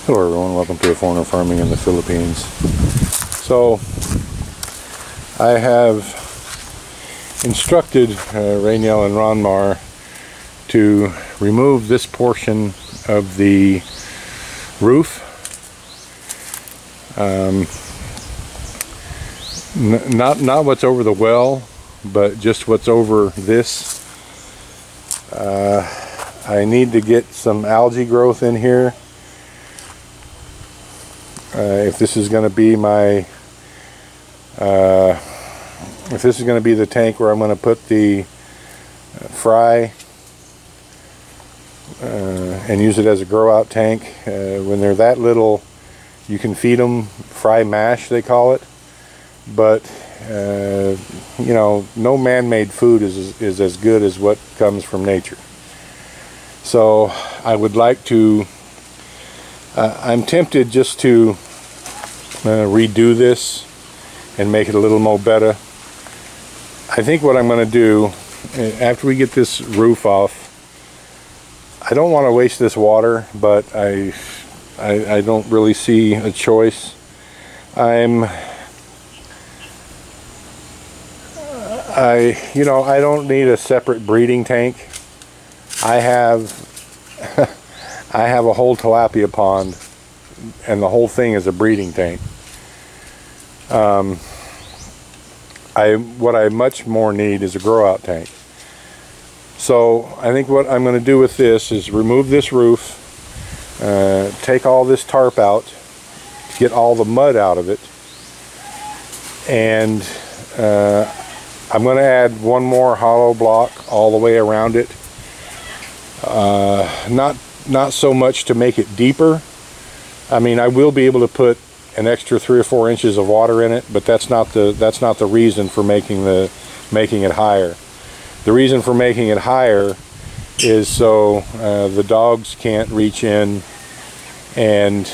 Hello everyone, welcome to Foreigner Farming in the Philippines. So I have instructed Rainiel and Ronmar to remove this portion of the roof. Not what's over the well, but just what's over this. I need to get some algae growth in here. If this is going to be my, if this is going to be the tank where I'm going to put the fry and use it as a grow out tank. When they're that little, you can feed them fry mash, they call it. But you know, no man-made food is as good as what comes from nature. So I would like to, I'm tempted just to redo this and make it a little more better. I think what I'm going to do after we get this roof off, I don't want to waste this water, but I don't really see a choice. I don't need a separate breeding tank. I have a whole tilapia pond, and the whole thing is a breeding tank. What I much more need is a grow out tank. So I think what I'm going to do with this is remove this roof, take all this tarp out, get all the mud out of it, and I'm going to add one more hollow block all the way around it. Not so much to make it deeper. I mean, I will be able to put an extra 3 or 4 inches of water in it, but that's not the reason for making it higher. The reason for making it higher is so the dogs can't reach in and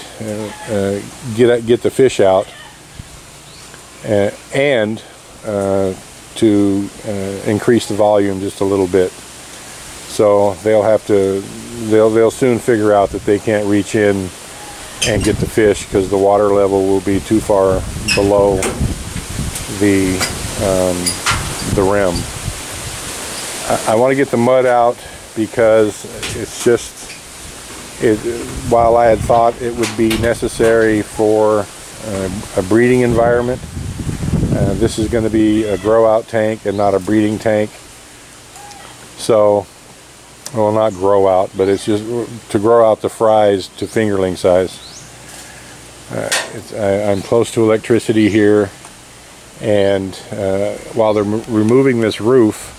get the fish out, and to increase the volume just a little bit. So they'll soon figure out that they can't reach in and get the fish because the water level will be too far below the rim. I want to get the mud out because it's just, while I had thought it would be necessary for a breeding environment, this is going to be a grow out tank and not a breeding tank. So, well, not grow out, but it's just to grow out the fries to fingerling size. I'm close to electricity here, and while they're removing this roof,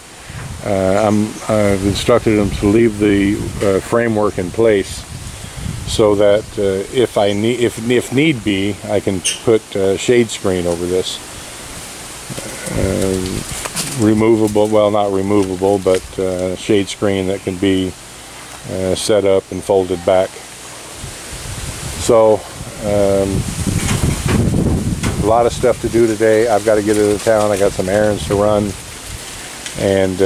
I've instructed them to leave the framework in place so that if need be, I can put shade screen over this. Removable, well, not removable, but shade screen that can be set up and folded back. So a lot of stuff to do today. I've got to get into town. I got some errands to run, and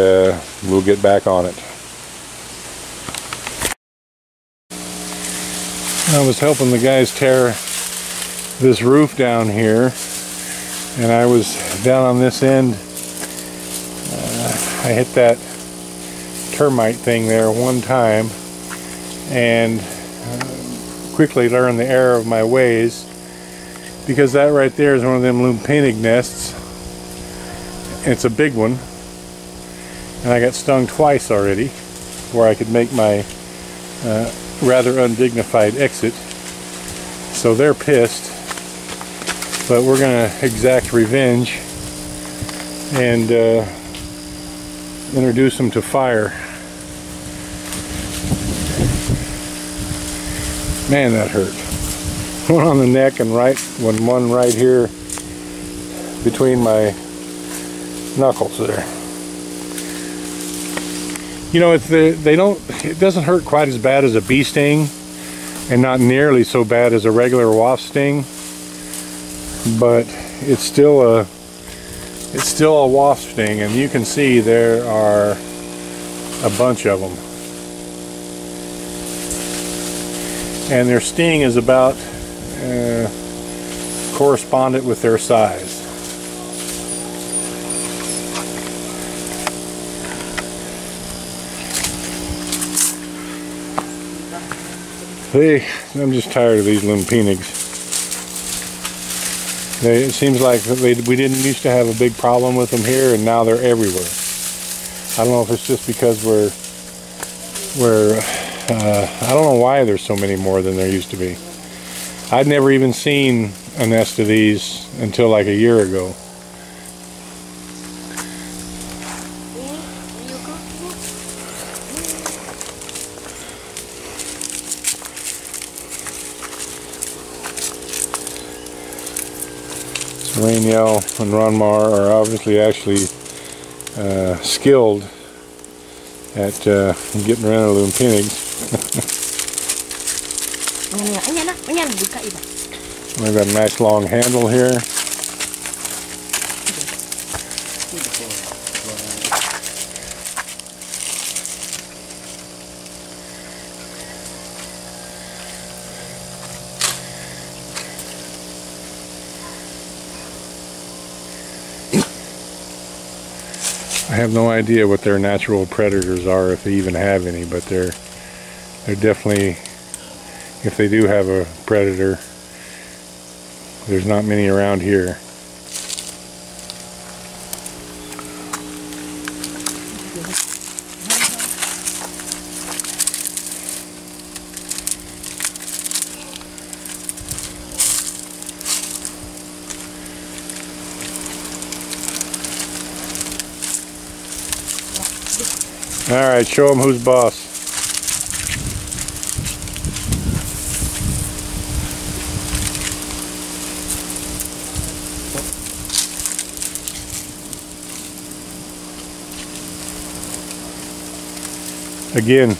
we'll get back on it. I was helping the guys tear this roof down here, and I was down on this end. I hit that termite thing there one time and quickly learned the error of my ways, because that right there is one of them lumpenic nests. It's a big one, and I got stung twice already where I could make my rather undignified exit. So they're pissed, but we're gonna exact revenge and introduce them to fire. Man, that hurt. One on the neck and one right here between my knuckles there. You know, it doesn't hurt quite as bad as a bee sting, and not nearly so bad as a regular wasp sting, but it's still a wasp sting, and you can see there are a bunch of them. and their sting is about correspondent with their size. I'm just tired of these lumpenigs. It seems like we didn't used to have a big problem with them here, and now they're everywhere. I don't know if it's just because I don't know why there's so many more than there used to be. I'd never even seen a nest of these until like a year ago. Rainiel and Ronmar are obviously actually skilled at getting rid of lumpenigs. We've got a nice long handle here. I have no idea what their natural predators are, if they even have any, but they're definitely, if they do have a predator, there's not many around here. Alright, show them who's boss. Again.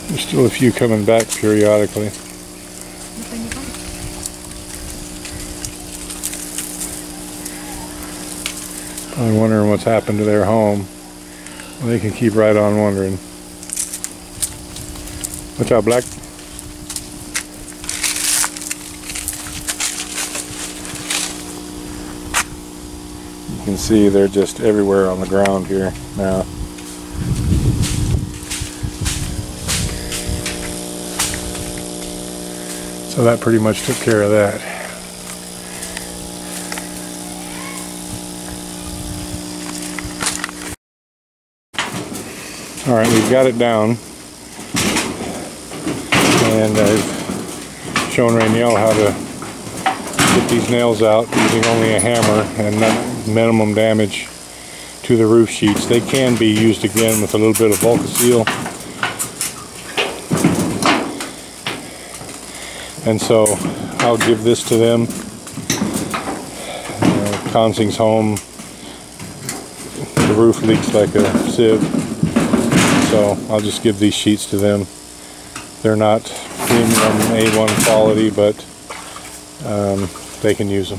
There's still a few coming back periodically. Probably wondering what's happened to their home. Well, they can keep right on wondering. Watch out, Black. You can see they're just everywhere on the ground here now. So that pretty much took care of that. Alright, we've got it down. And I've shown Rainiel how to get these nails out using only a hammer and not minimum damage to the roof sheets. They can be used again with a little bit of Volcaseal. And so I'll give this to them. Consing's home. The roof leaks like a sieve. So I'll just give these sheets to them. They're not premium A1 quality, but they can use them.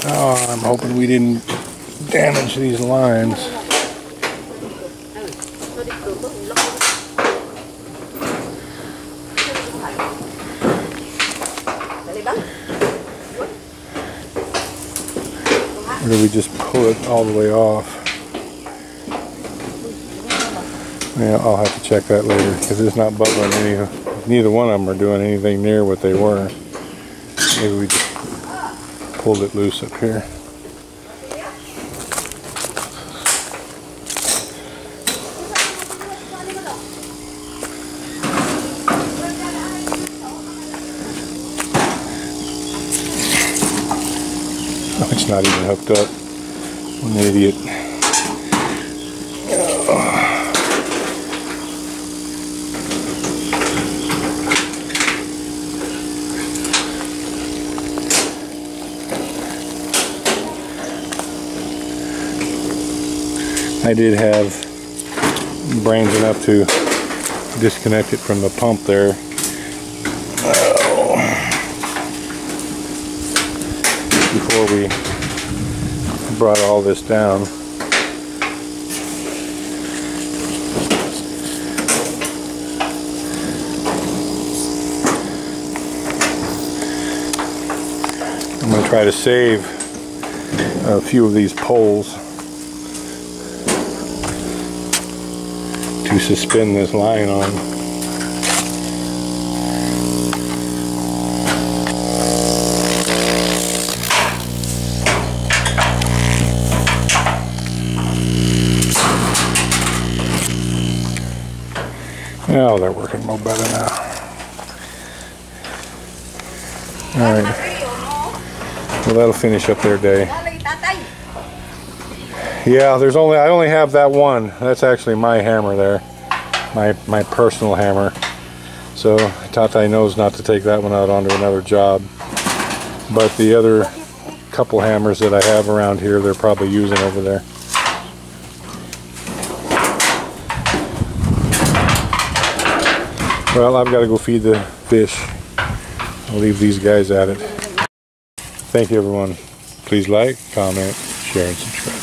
Oh, I'm hoping we didn't damage these lines. Or do we just pull it all the way off? Yeah, I'll have to check that later because it's not bubbling any. Neither one of them are doing anything near what they were. Maybe we just pulled it loose up here. Oh, it's not even hooked up. I'm an idiot. I did have brains enough to disconnect it from the pump there. Before we brought all this down. I'm going to try to save a few of these poles to suspend this line on. Oh, they're working a little better now. Alright. Well, that'll finish up their day. Yeah, I only have that one. That's actually my hammer there. My personal hammer. So Tatai knows not to take that one out onto another job. But the other couple hammers that I have around here, they're probably using over there. Well, I've got to go feed the fish. I'll leave these guys at it. Thank you, everyone. Please like, comment, share, and subscribe.